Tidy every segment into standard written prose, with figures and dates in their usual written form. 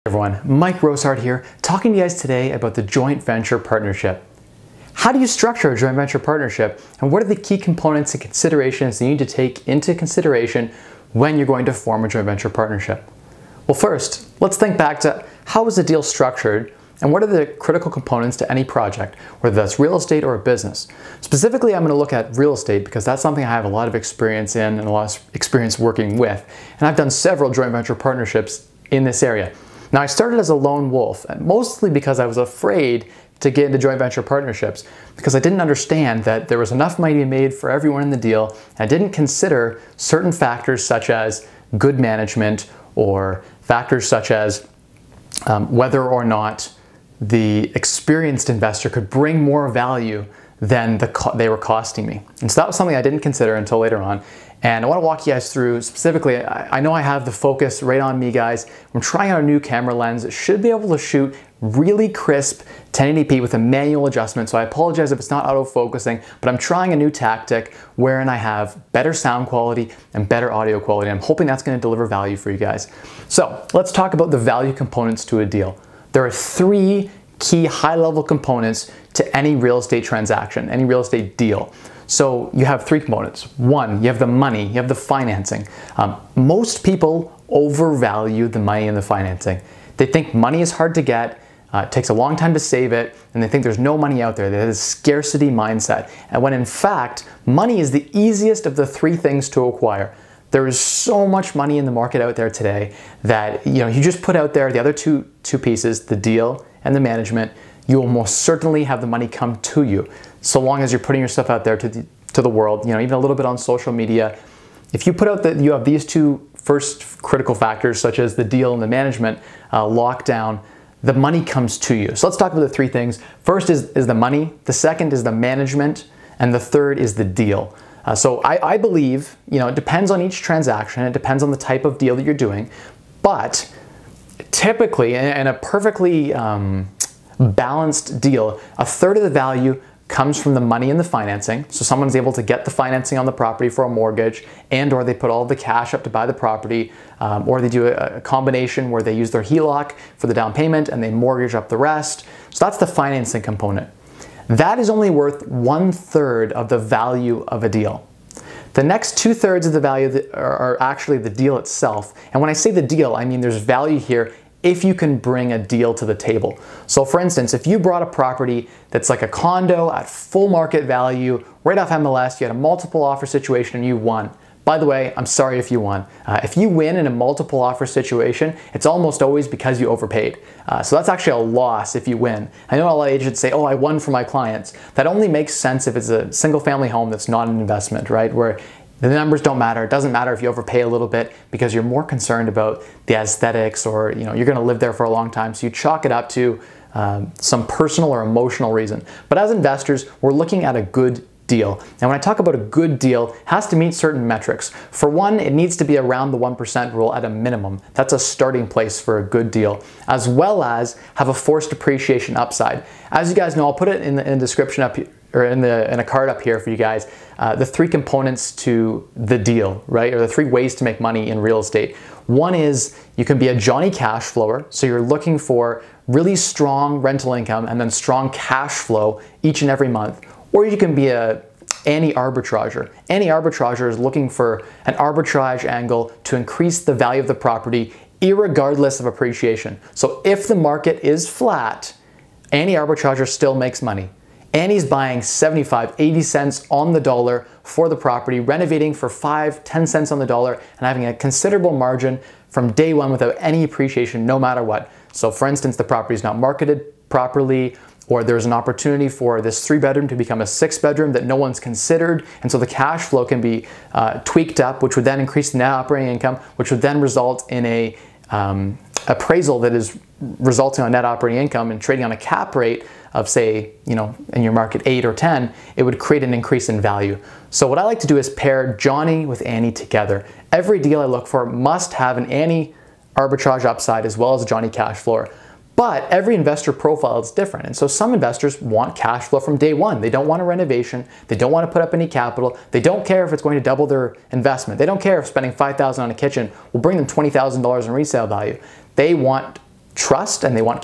Everyone, Mike Rosehart here, talking to you guys today about the joint venture partnership. How do you structure a joint venture partnership, and what are the key components and considerations that you need to take into consideration when you're going to form a joint venture partnership? Well, first, let's think back to how is a deal structured and what are the critical components to any project, whether that's real estate or a business. Specifically, I'm going to look at real estate because that's something I have a lot of experience in and a lot of experience working with, and I've done several joint venture partnerships in this area. Now, I started as a lone wolf, and mostly because I was afraid to get into joint venture partnerships because I didn't understand that there was enough money to be made for everyone in the deal. I didn't consider certain factors such as good management or factors such as whether or not the experienced investor could bring more value than they were costing me. And so that was something I didn't consider until later on. And I want to walk you guys through specifically, I know I have the focus right on me, guys. I'm trying out a new camera lens. It should be able to shoot really crisp 1080p with a manual adjustment. So I apologize if it's not auto-focusing, but I'm trying a new tactic wherein I have better sound quality and better audio quality. I'm hoping that's going to deliver value for you guys. So let's talk about the value components to a deal. There are three key high-level components to any real estate transaction, any real estate deal. So you have three components. One, you have the money, you have the financing. Most people overvalue the money and the financing. They think money is hard to get, it takes a long time to save it, and they think there's no money out there. They have a scarcity mindset. And when in fact, money is the easiest of the three things to acquire. There is so much money in the market out there today that you just put out there the other two pieces, the deal and the management, you will most certainly have the money come to you, so long as you're putting yourself out there to the world, even a little bit on social media. If you put out that you have these two first critical factors, such as the deal and the management locked down, the money comes to you. So let's talk about the three things. First is the money, the second is the management, and the third is the deal. So I believe, it depends on each transaction, it depends on the type of deal that you're doing, but typically, in a perfectly balanced deal, a third of the value comes from the money and the financing. So someone's able to get the financing on the property for a mortgage, and or they put all the cash up to buy the property, or they do a combination where they use their HELOC for the down payment and they mortgage up the rest. So that's the financing component. That is only worth 1/3 of the value of a deal. The next 2/3 of the value are actually the deal itself. And when I say the deal, I mean there's value here if you can bring a deal to the table. So for instance, if you brought a property that's like a condo at full market value, right off MLS, you had a multiple offer situation and you won. By the way, I'm sorry if you won. If you win in a multiple offer situation, it's almost always because you overpaid. So that's actually a loss if you win. I know a lot of agents say, oh, I won for my clients. That only makes sense if it's a single family home that's not an investment, right? Where the numbers don't matter. It doesn't matter if you overpay a little bit because you're more concerned about the aesthetics, or you're going to live there for a long time. So you chalk it up to some personal or emotional reason. But as investors, we're looking at a good deal. And when I talk about a good deal, it has to meet certain metrics. For one, it needs to be around the 1% rule at a minimum. That's a starting place for a good deal, as well as have a forced appreciation upside. As you guys know, I'll put it in the description up here, or in a card up here for you guys, the three components to the deal, right? Or the three ways to make money in real estate. One is you can be a Johnny cash flower, so you're looking for really strong rental income and then strong cash flow each and every month. Or you can be a Annie arbitrager. Annie arbitrager is looking for an arbitrage angle to increase the value of the property irregardless of appreciation. So if the market is flat, Annie arbitrager still makes money. Annie's buying 75, 80 cents on the dollar for the property, renovating for 5, 10 cents on the dollar, and having a considerable margin from day one without any appreciation, no matter what. So for instance, the property is not marketed properly, or there's an opportunity for this 3-bedroom to become a 6-bedroom that no one's considered, and so the cash flow can be tweaked up, which would then increase the net operating income, which would then result in a appraisal that is resulting on net operating income and trading on a cap rate of, say, in your market 8 or 10, it would create an increase in value. So what I like to do is pair Johnny with Annie together. Every deal I look for must have an Annie arbitrage upside as well as a Johnny cash flow. But every investor profile is different. And so some investors want cash flow from day one. They don't want a renovation. They don't want to put up any capital. They don't care if it's going to double their investment. They don't care if spending $5,000 on a kitchen will bring them $20,000 in resale value. They want trust, and they want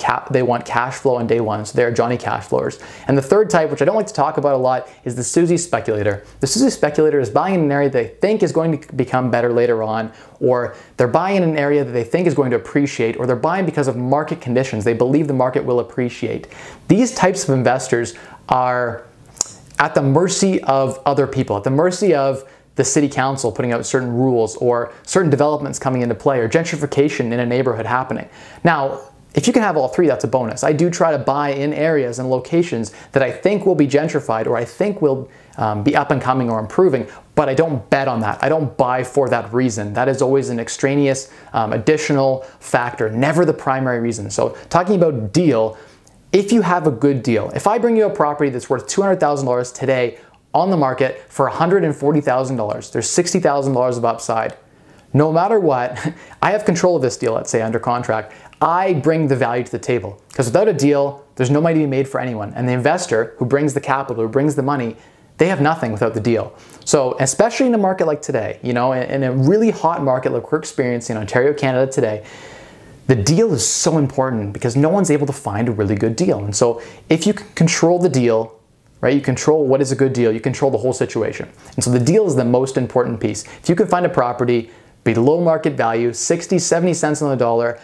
cash flow on day one, so they're Johnny cash flowers. And the third type, which I don't like to talk about a lot, is the Susie speculator. The Susie speculator is buying in an area they think is going to become better later on, or they're buying in an area that they think is going to appreciate, or they're buying because of market conditions. They believe the market will appreciate. These types of investors are at the mercy of other people, at the mercy of the city council putting out certain rules, or certain developments coming into play, or gentrification in a neighborhood happening. Now, if you can have all three, that's a bonus. I do try to buy in areas and locations that I think will be gentrified, or I think will be up and coming or improving, but I don't bet on that. I don't buy for that reason. That is always an extraneous, additional factor, never the primary reason. So talking about deal, if you have a good deal, if I bring you a property that's worth $200,000 today, on the market for $140,000. There's $60,000 of upside. No matter what, I have control of this deal, let's say under contract. I bring the value to the table, because without a deal, there's no money to be made for anyone. And the investor who brings the capital, who brings the money, they have nothing without the deal. So especially in a market like today, you know, in a really hot market like we're experiencing in Ontario, Canada today, the deal is so important because no one's able to find a really good deal. And so if you can control the deal, right? You control what is a good deal, you control the whole situation. And so the deal is the most important piece. If you can find a property below market value, 60, 70 cents on the dollar,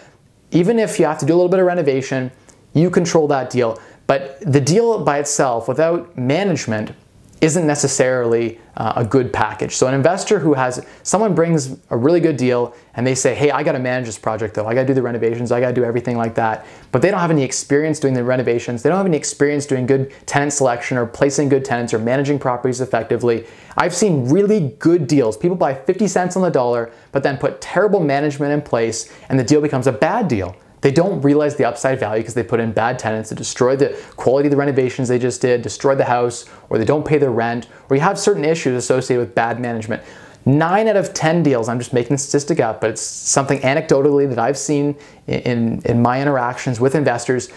even if you have to do a little bit of renovation, you control that deal. But the deal by itself, without management, isn't necessarily a good package. So an investor who has, someone brings a really good deal and they say, hey, I gotta manage this project though. I gotta do the renovations, I gotta do everything like that. But they don't have any experience doing the renovations. They don't have any experience doing good tenant selection or placing good tenants or managing properties effectively. I've seen really good deals. People buy 50 cents on the dollar, but then put terrible management in place and the deal becomes a bad deal. They don't realize the upside value because they put in bad tenants to destroy the quality of the renovations they just did, destroy the house, or they don't pay their rent, or you have certain issues associated with bad management. 9 out of 10 deals, I'm just making the statistic up, but it's something anecdotally that I've seen in my interactions with investors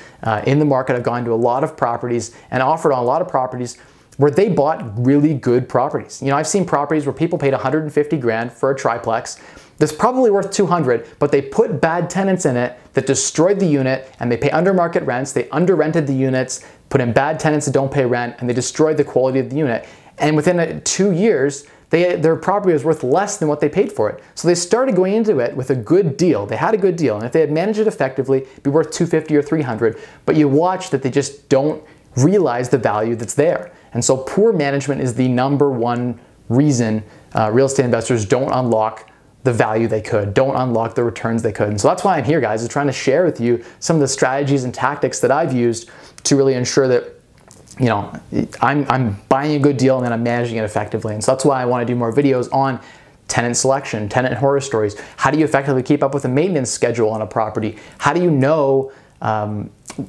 in the market. I've gone to a lot of properties and offered on a lot of properties where they bought really good properties. You know, I've seen properties where people paid 150 grand for a triplex. That's probably worth 200, but they put bad tenants in it that destroyed the unit, and they pay under market rents, they under rented the units, put in bad tenants that don't pay rent, and they destroyed the quality of the unit. And within 2 years, their property was worth less than what they paid for it. So they started going into it with a good deal. They had a good deal, and if they had managed it effectively, it'd be worth 250 or 300, but you watch that they just don't realize the value that's there. And so poor management is the #1 reason real estate investors don't unlock the value they could, don't unlock the returns they could. And so that's why I'm here, guys, is trying to share with you some of the strategies and tactics that I've used to really ensure that, you know, I'm buying a good deal and then I'm managing it effectively. And so that's why I want to do more videos on tenant selection, tenant horror stories. How do you effectively keep up with a maintenance schedule on a property? How do you know,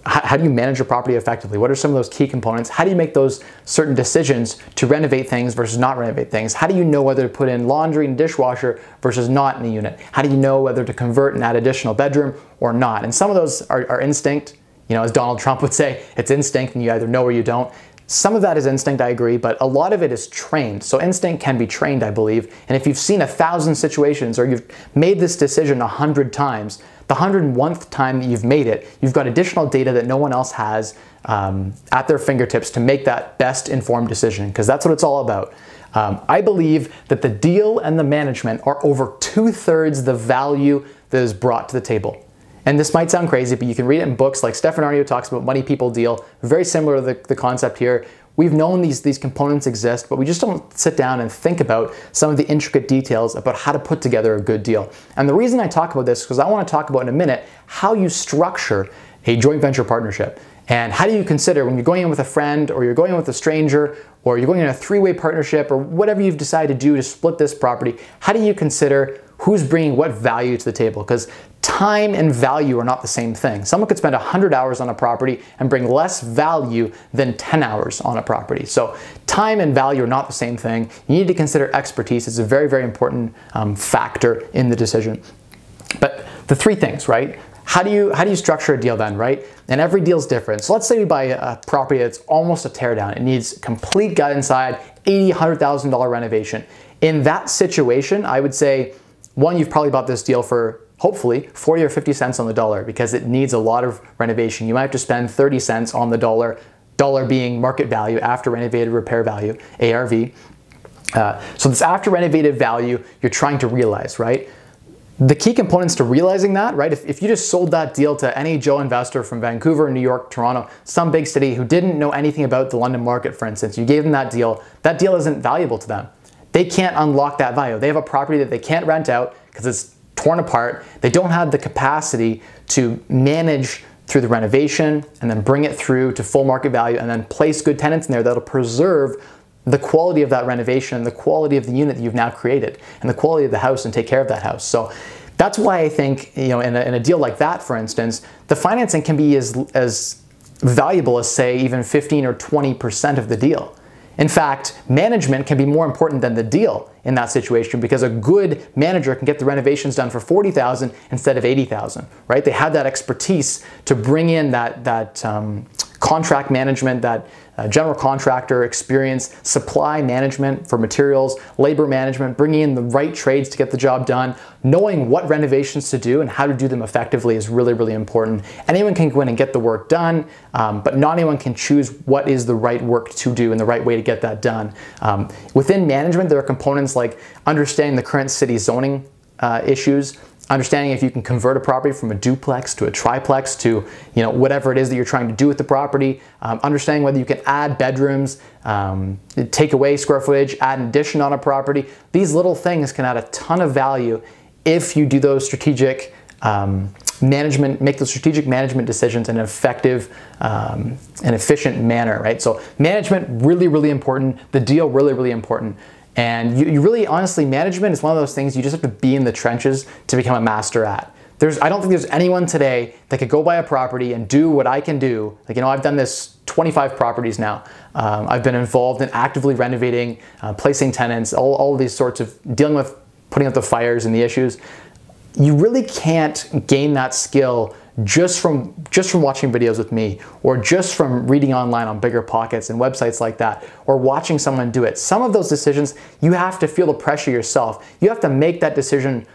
how do you manage a property effectively? What are some of those key components? How do you make those certain decisions to renovate things versus not renovate things? How do you know whether to put in laundry and dishwasher versus not in a unit? How do you know whether to convert and add additional bedroom or not? And some of those are instinct. You know, as Donald Trump would say, it's instinct and you either know or you don't. Some of that is instinct, I agree, but a lot of it is trained. So instinct can be trained, I believe. And if you've seen 1,000 situations or you've made this decision 100 times, the 101th time that you've made it, you've got additional data that no one else has at their fingertips to make that best informed decision, because that's what it's all about. I believe that the deal and the management are over 2/3 the value that is brought to the table. And this might sound crazy, but you can read it in books like Stefan Arnio talks about Money People Deal. Very similar to the concept here. We've known these components exist, but we just don't sit down and think about some of the intricate details about how to put together a good deal. And the reason I talk about this is because I want to talk about in a minute how you structure a joint venture partnership. And how do you consider when you're going in with a friend, or you're going in with a stranger, or you're going in a 3-way partnership, or whatever you've decided to do to split this property, how do you consider who's bringing what value to the table? Because time and value are not the same thing. Someone could spend 100 hours on a property and bring less value than 10 hours on a property. So time and value are not the same thing. You need to consider expertise. It's a very, very important factor in the decision. But the 3 things, right? How do you structure a deal then, right? And every deal is different. So let's say we buy a property that's almost a tear down. It needs complete gut inside, $80,000, $100,000 renovation. In that situation, I would say, one, you've probably bought this deal for hopefully 40 or 50 cents on the dollar because it needs a lot of renovation. You might have to spend 30 cents on the dollar, dollar being market value after renovated repair value, ARV. So this after renovated value you're trying to realize, right? The key components to realizing that, right? If you just sold that deal to any Joe investor from Vancouver, New York, Toronto, some big city who didn't know anything about the London market, for instance, you gave them that deal isn't valuable to them. They can't unlock that value. They have a property that they can't rent out because it's torn apart. They don't have the capacity to manage through the renovation and then bring it through to full market value and then place good tenants in there that'll preserve the quality of that renovation, the quality of the unit that you've now created, and the quality of the house and take care of that house. So that's why I think, in a deal like that, for instance, the financing can be as valuable as, say, even 15 or 20% of the deal. In fact, management can be more important than the deal in that situation because a good manager can get the renovations done for $40,000 instead of $80,000, right? They have that expertise to bring in that contract management, that general contractor experience, supply management for materials, labor management, bringing in the right trades to get the job done, knowing what renovations to do and how to do them effectively is really, really important. Anyone can go in and get the work done, but not anyone can choose what is the right work to do and the right way to get that done. Within management, there are components like understanding the current city zoning issues, understanding if you can convert a property from a duplex to a triplex to whatever it is that you're trying to do with the property, understanding whether you can add bedrooms, take away square footage, add an addition on a property. These little things can add a ton of value if you do those strategic make those strategic management decisions in an effective and efficient manner, right? So management, really, really important. The deal, really, really important. And you really, honestly, management is one of those things you just have to be in the trenches to become a master at. I don't think there's anyone today that could go buy a property and do what I can do. Like, I've done this 25 properties now. I've been involved in actively renovating, placing tenants, all of these sorts of dealing with putting out the fires and the issues. You really can't gain that skill just from watching videos with me, or just from reading online on Bigger Pockets and websites like that, or watching someone do it. Some of those decisions, you have to feel the pressure yourself. You have to make that decision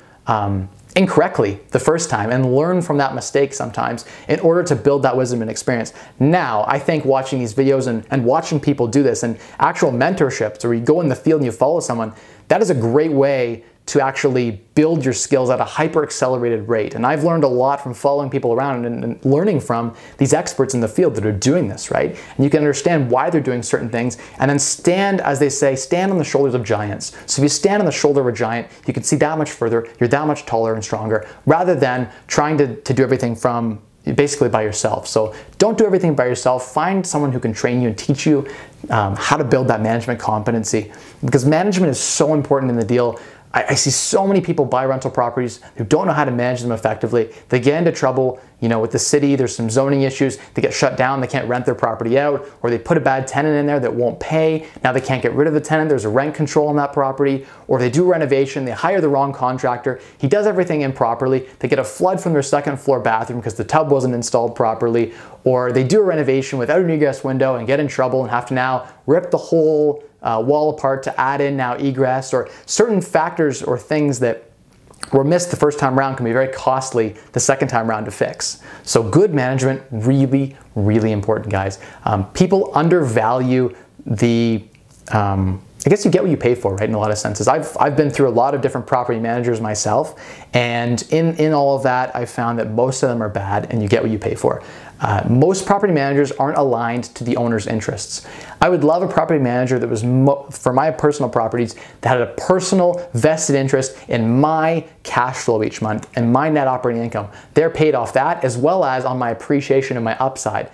incorrectly the first time and learn from that mistake sometimes in order to build that wisdom and experience. Now, I think watching these videos and watching people do this and actual mentorships, or you go in the field and you follow someone, that is a great way to actually build your skills at a hyper-accelerated rate. And I've learned a lot from following people around and learning from these experts in the field that are doing this, right? And you can understand why they're doing certain things and then stand, as they say, stand on the shoulders of giants. So if you stand on the shoulder of a giant, you can see that much further, you're that much taller and stronger, rather than trying to do everything from basically by yourself. So don't do everything by yourself. Find someone who can train you and teach you how to build that management competency, because management is so important in the deal. I see so many people buy rental properties who don't know how to manage them effectively. They get into trouble, with the city. There's some zoning issues. They get shut down. They can't rent their property out, or they put a bad tenant in there that won't pay. Now they can't get rid of the tenant. There's a rent control on that property, or they do renovation. They hire the wrong contractor. He does everything improperly. They get a flood from their second floor bathroom because the tub wasn't installed properly, or they do a renovation without an egress window and get in trouble and have to now rip the whole wall apart to add in now egress, or certain factors or things that were missed the first time around can be very costly the second time around to fix. So good management, really, really important, guys. People undervalue the, I guess you get what you pay for, right, in a lot of senses. I've been through a lot of different property managers myself, and in all of that, I found that most of them are bad and you get what you pay for. Most property managers aren't aligned to the owner's interests. I would love a property manager that was, for my personal properties, that had a personal vested interest in my cash flow each month and my net operating income. They're paid off that, as well as on my appreciation and my upside.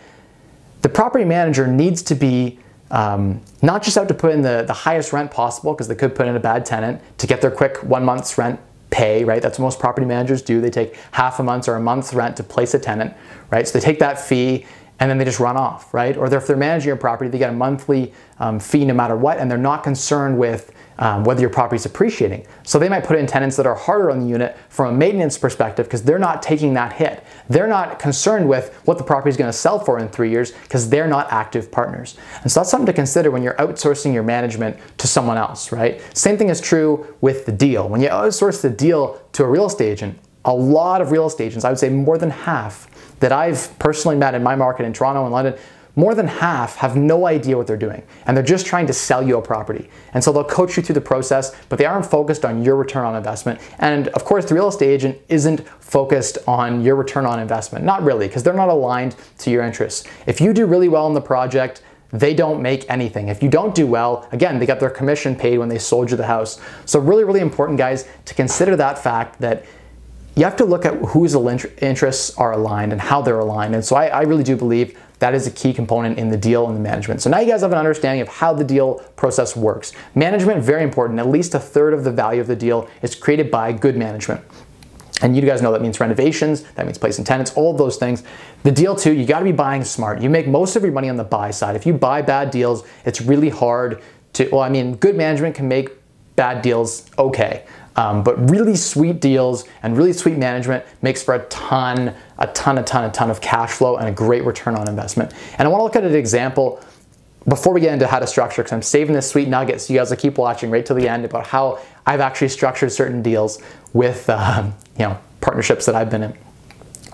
The property manager needs to be not just out to put in the highest rent possible, because they could put in a bad tenant to get their quick 1 month's rent pay, right? That's what most property managers do. They take half a month's or a month's rent to place a tenant, right? So they take that fee and then they just run off, right? Or if they're managing your property, they get a monthly fee no matter what, and they're not concerned with whether your property is appreciating. So they might put in tenants that are harder on the unit from a maintenance perspective because they're not taking that hit. They're not concerned with what the property is going to sell for in 3 years because they're not active partners. And so that's something to consider when you're outsourcing your management to someone else, right? Same thing is true with the deal. When you outsource the deal to a real estate agent, a lot of real estate agents, I would say more than half that I've personally met in my market in Toronto and London, more than half have no idea what they're doing, and they're just trying to sell you a property. And so they'll coach you through the process, but they aren't focused on your return on investment. And of course, the real estate agent isn't focused on your return on investment. Not really, because they're not aligned to your interests. If you do really well in the project, they don't make anything. If you don't do well, again, they got their commission paid when they sold you the house. So really, really important, guys, to consider that fact that you have to look at whose interests are aligned and how they're aligned. And so I really do believe that is a key component in the deal and the management. So now you guys have an understanding of how the deal process works. Management, very important. At least a third of the value of the deal is created by good management. And you guys know that means renovations, that means placing tenants, all of those things. The deal too, you gotta be buying smart. You make most of your money on the buy side. If you buy bad deals, it's really hard to, well, I mean, good management can make bad deals okay. But really sweet deals and really sweet management makes for a ton of cash flow and a great return on investment. And I want to look at an example before we get into how to structure, because I'm saving this sweet nugget so you guys will keep watching right till the end about how I've actually structured certain deals with partnerships that I've been in.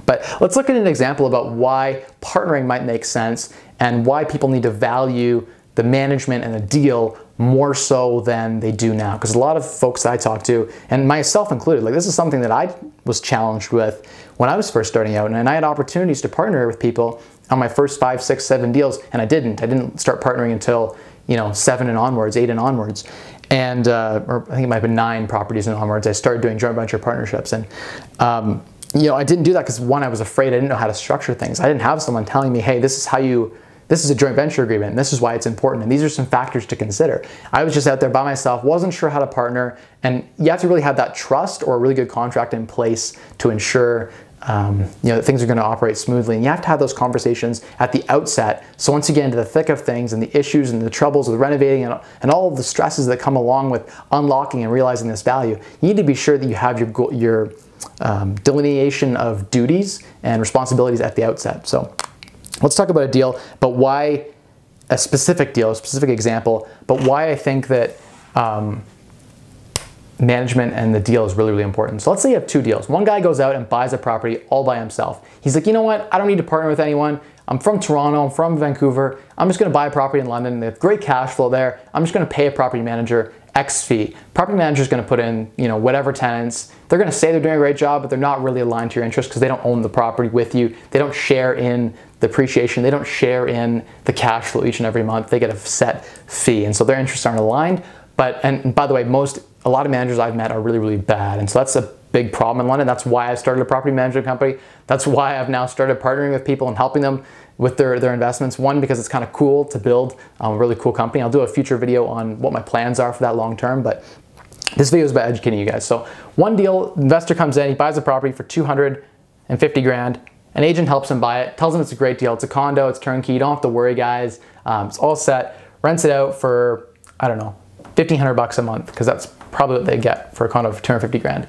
But let's look at an example about why partnering might make sense and why people need to value the management and the deal more so than they do now. Because a lot of folks that I talk to, and myself included, like this is something that I was challenged with when I was first starting out, and I had opportunities to partner with people on my first 5, 6, 7 deals, and I didn't start partnering until 7 and onwards, 8 and onwards. And or I think it might have been 9 properties and onwards, I started doing joint venture partnerships. And I didn't do that because, one, I was afraid. I didn't know how to structure things. I didn't have someone telling me, hey, this is a joint venture agreement, and this is why it's important, and these are some factors to consider. I was just out there by myself, wasn't sure how to partner, and you have to really have that trust or a really good contract in place to ensure that things are going to operate smoothly. And you have to have those conversations at the outset. So once you get into the thick of things and the issues and the troubles with renovating and all of the stresses that come along with unlocking and realizing this value, you need to be sure that you have your delineation of duties and responsibilities at the outset. So let's talk about a deal, but why a specific deal, a specific example, but why I think that management and the deal is really, really important. So let's say you have 2 deals. One guy goes out and buys a property all by himself. He's like, you know what? I don't need to partner with anyone. I'm from Toronto, I'm from Vancouver. I'm just gonna buy a property in London. They have great cash flow there. I'm just gonna pay a property manager X fee. Property manager's gonna put in, whatever tenants. They're gonna say they're doing a great job, but they're not really aligned to your interests because they don't own the property with you. They don't share in the appreciation. They don't share in the cash flow each and every month. They get a set fee, and so their interests aren't aligned. And by the way, a lot of managers I've met are really, really bad, and so that's a big problem in London. That's why I started a property management company. That's why I've now started partnering with people and helping them with their investments. One, because it's kind of cool to build a really cool company. I'll do a future video on what my plans are for that long term, but this video is about educating you guys. So one deal, investor comes in, he buys a property for 250 grand. An agent helps him buy it, tells him it's a great deal. It's a condo, it's turnkey, you don't have to worry, guys. It's all set, rents it out for, I don't know, 1,500 bucks a month, because that's probably what they get for a condo for 250 grand.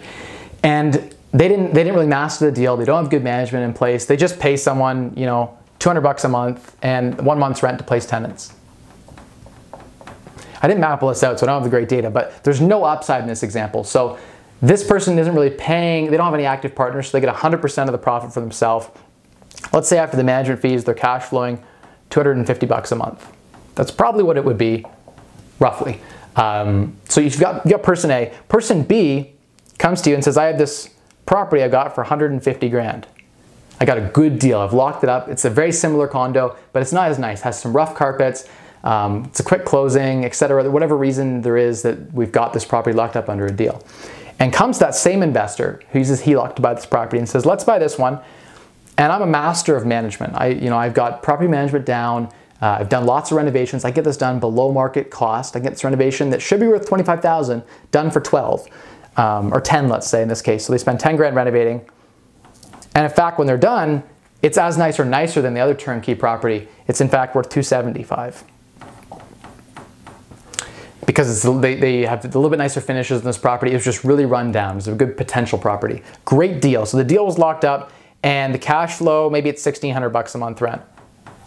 And they didn't really master the deal. They don't have good management in place. They just pay someone, 200 bucks a month and 1 month's rent to place tenants. I didn't map all this out, so I don't have the great data, but there's no upside in this example. So this person isn't really paying, they don't have any active partners, so they get 100% of the profit for themselves. Let's say after the management fees, they're cash flowing 250 bucks a month. That's probably what it would be, roughly. So you've got person A. Person B comes to you and says, I have this property I got for 150 grand. I got a good deal, I've locked it up. It's a very similar condo, but it's not as nice. It has some rough carpets, it's a quick closing, etc. Whatever reason there is that we've got this property locked up under a deal. And comes that same investor who uses HELOC to buy this property and says, let's buy this one. And I'm a master of management. I've got property management down. I've done lots of renovations. I get this done below market cost. I get this renovation that should be worth 25,000 done for 12 or 10, let's say in this case. So they spend 10 grand renovating. And in fact, when they're done, it's as nice or nicer than the other turnkey property. It's in fact worth 275. Because they have a little bit nicer finishes in this property. It was just really run down. It's a good potential property. Great deal. So the deal was locked up, and the cash flow, maybe it's 1,600 bucks a month rent,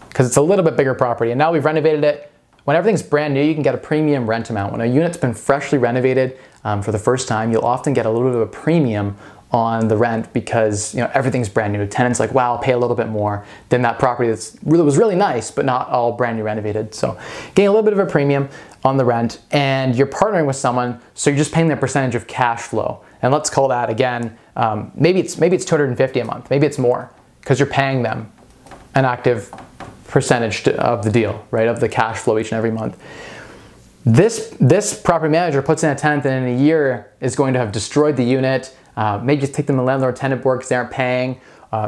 because it's a little bit bigger property. And now we've renovated it. When everything's brand new, you can get a premium rent amount. When a unit's been freshly renovated for the first time, you'll often get a little bit of a premium on the rent because everything's brand new. Tenants like, wow, I'll pay a little bit more than that property was really nice, but not all brand new renovated. So getting a little bit of a premium on the rent, and you're partnering with someone, so you're just paying their percentage of cash flow. And let's call that again, maybe it's $250 a month, maybe it's more, because you're paying them an active percentage of the deal, right, of the cash flow each and every month. This property manager puts in a tenant that in a year is going to have destroyed the unit. Maybe just take them to landlord-tenant board because they aren't paying.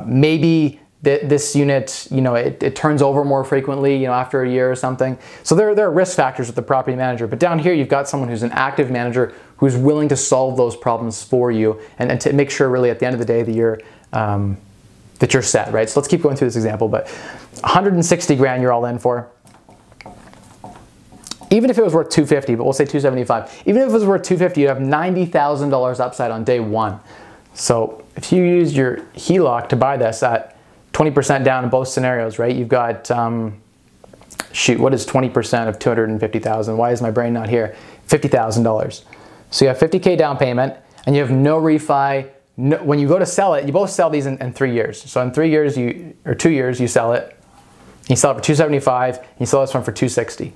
Maybe this unit, it turns over more frequently, after a year or something. So there are risk factors with the property manager. But down here, you've got someone who's an active manager who's willing to solve those problems for you and to make sure really at the end of the day that you're set, right? So let's keep going through this example. But 160 grand you're all in for. Even if it was worth 250, but we'll say 275. Even if it was worth 250, you'd have $90,000 upside on day one. So if you use your HELOC to buy this at 20% down in both scenarios, right? You've got, shoot, what is 20% of 250,000? Why is my brain not here? $50,000. So you have 50K down payment and you have no refi. No, when you go to sell it, you both sell these in 3 years. So in 3 years, or 2 years, you sell it. You sell it for 275, and you sell this one for 260. You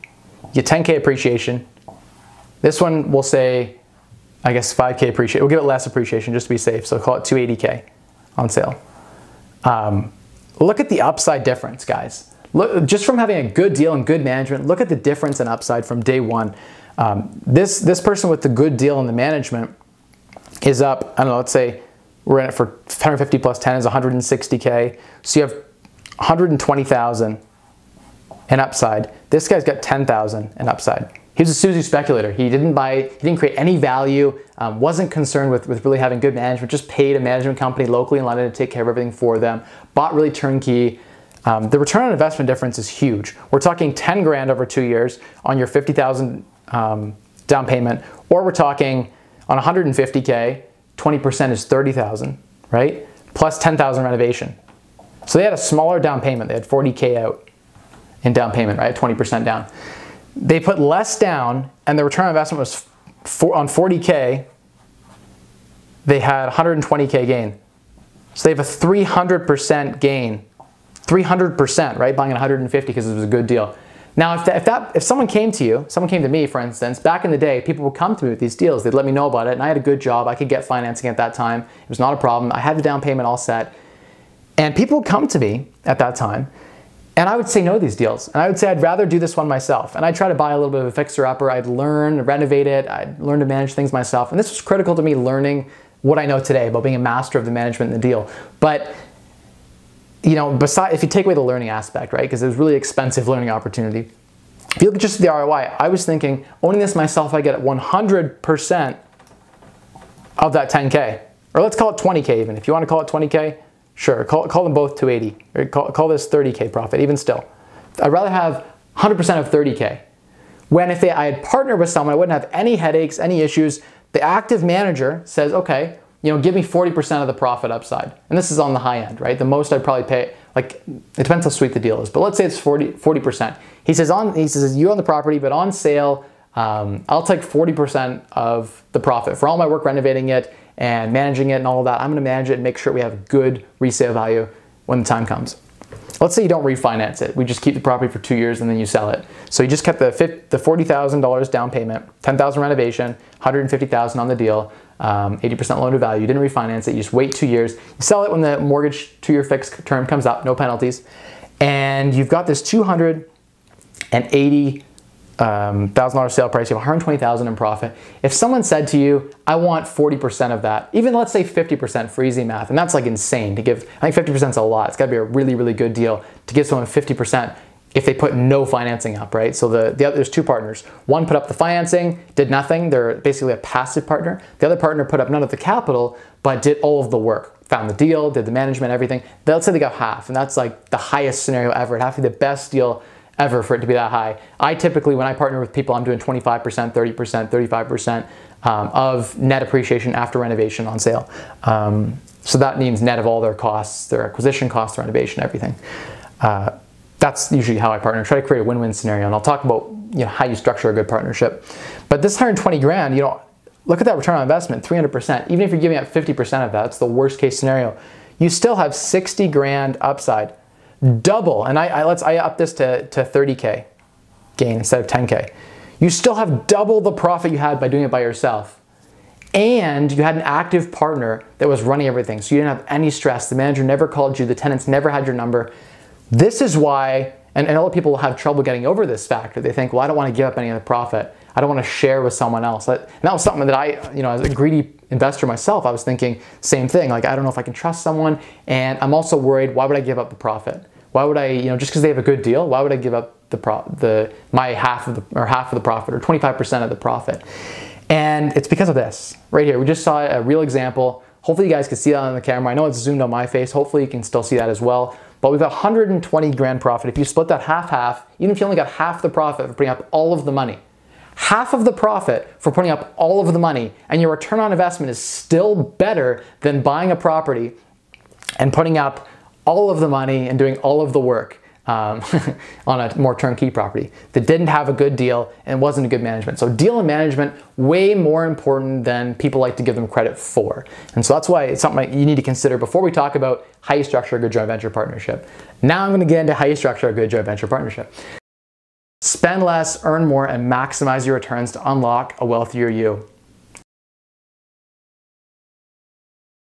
get 10K appreciation. This one we'll say, I guess 5K appreciation. We'll give it less appreciation just to be safe. So call it 280K on sale. Look at the upside difference, guys. Look, just from having a good deal and good management, look at the difference in upside from day one. This person with the good deal and the management is up, I don't know, let's say we're in it for 150 plus 10 is 160K. So you have 120,000 in upside. This guy's got 10,000 in upside. He was a Susie speculator. He didn't create any value, wasn't concerned with really having good management, just paid a management company locally in London to take care of everything for them, bought really turnkey. The return on investment difference is huge. We're talking 10 grand over 2 years on your 50,000 down payment, or we're talking on 150K, 20% is 30,000, right? Plus 10,000 renovation. So they had a smaller down payment. They had 40K out in down payment, right? 20% down. They put less down and the return on investment was on 40K, they had 120K gain. So they have a 300% gain. 300%, right? Buying at 150 because it was a good deal. Now, if someone came to you, someone came to me, for instance, back in the day, people would come to me with these deals. They'd let me know about it, and I had a good job. I could get financing at that time. It was not a problem. I had the down payment all set. And people would come to me at that time, and I would say no to these deals. And I would say I'd rather do this one myself. And I'd try to buy a little bit of a fixer-upper. I'd learn, renovate it. I'd learn to manage things myself. And this was critical to me learning what I know today about being a master of the management and the deal. But if you take away the learning aspect, right, because it was really expensive learning opportunity. If you look at just the ROI, I was thinking, owning this myself, I get 100% of that 10K. Or let's call it 20K even. If you want to call it 20K, sure, call them both 280. Or call this 30K profit, even still. I'd rather have 100% of 30K. When if I had partnered with someone, I wouldn't have any headaches, any issues. The active manager says, okay, give me 40% of the profit upside. And this is on the high end, right? The most I'd probably pay, like, it depends how sweet the deal is, but let's say it's 40%. He says you own the property, but on sale, I'll take 40% of the profit for all my work renovating it and managing it and all of that. I'm gonna manage it and make sure we have good resale value when the time comes. Let's say you don't refinance it. We just keep the property for 2 years and then you sell it. So you just kept the $40,000 down payment, 10,000 renovation, 150,000 on the deal, 80% loan to value. You didn't refinance it. You just wait 2 years. You sell it when the mortgage 2-year fixed term comes up, no penalties. And you've got this $280,000 sale price. You have 120,000 in profit. If someone said to you, I want 40% of that, even let's say 50% for easy math, and that's like insane to give. I think 50% is a lot. It's got to be a really, really good deal to give someone 50% if they put no financing up, right? So there's two partners. One put up the financing, did nothing. They're basically a passive partner. The other partner put up none of the capital, but did all of the work. Found the deal, did the management, everything. Let's say they got half, and that's like the highest scenario ever. It'd have to be the best deal ever for it to be that high. I typically, when I partner with people, I'm doing 25%, 30%, 35% of net appreciation after renovation on sale. So that means net of all their costs, their acquisition costs, renovation, everything. That's usually how I partner. Try to create a win-win scenario, and I'll talk about how you structure a good partnership. But this 120 grand, look at that return on investment, 300%. Even if you're giving up 50% of that, that's the worst case scenario. You still have 60 grand upside, double. And I up this to 30K gain instead of 10K. You still have double the profit you had by doing it by yourself. And you had an active partner that was running everything. So you didn't have any stress. The manager never called you. The tenants never had your number. This is why, and a lot of people will have trouble getting over this factor. They think, well, I don't want to give up any of the profit. I don't want to share with someone else. And that was something that I, as a greedy investor myself, I was thinking same thing. Like, I don't know if I can trust someone. And I'm also worried, why would I give up the profit? Why would I, just because they have a good deal, why would I give up my half of the profit or 25% of the profit? And it's because of this right here. We just saw a real example. Hopefully you guys can see that on the camera. I know it's zoomed on my face. Hopefully you can still see that as well. But we've got 120 grand profit. If you split that half, even if you only got half the profit for putting up all of the money, half of the profit for putting up all of the money, and your return on investment is still better than buying a property and putting up all of the money and doing all of the work on a more turnkey property that didn't have a good deal and wasn't a good management. So deal and management, way more important than people like to give them credit for. And so that's why it's something you need to consider before we talk about how you structure a good joint venture partnership. Now I'm going to get into how you structure a good joint venture partnership. Spend less, earn more, and maximize your returns to unlock a wealthier you.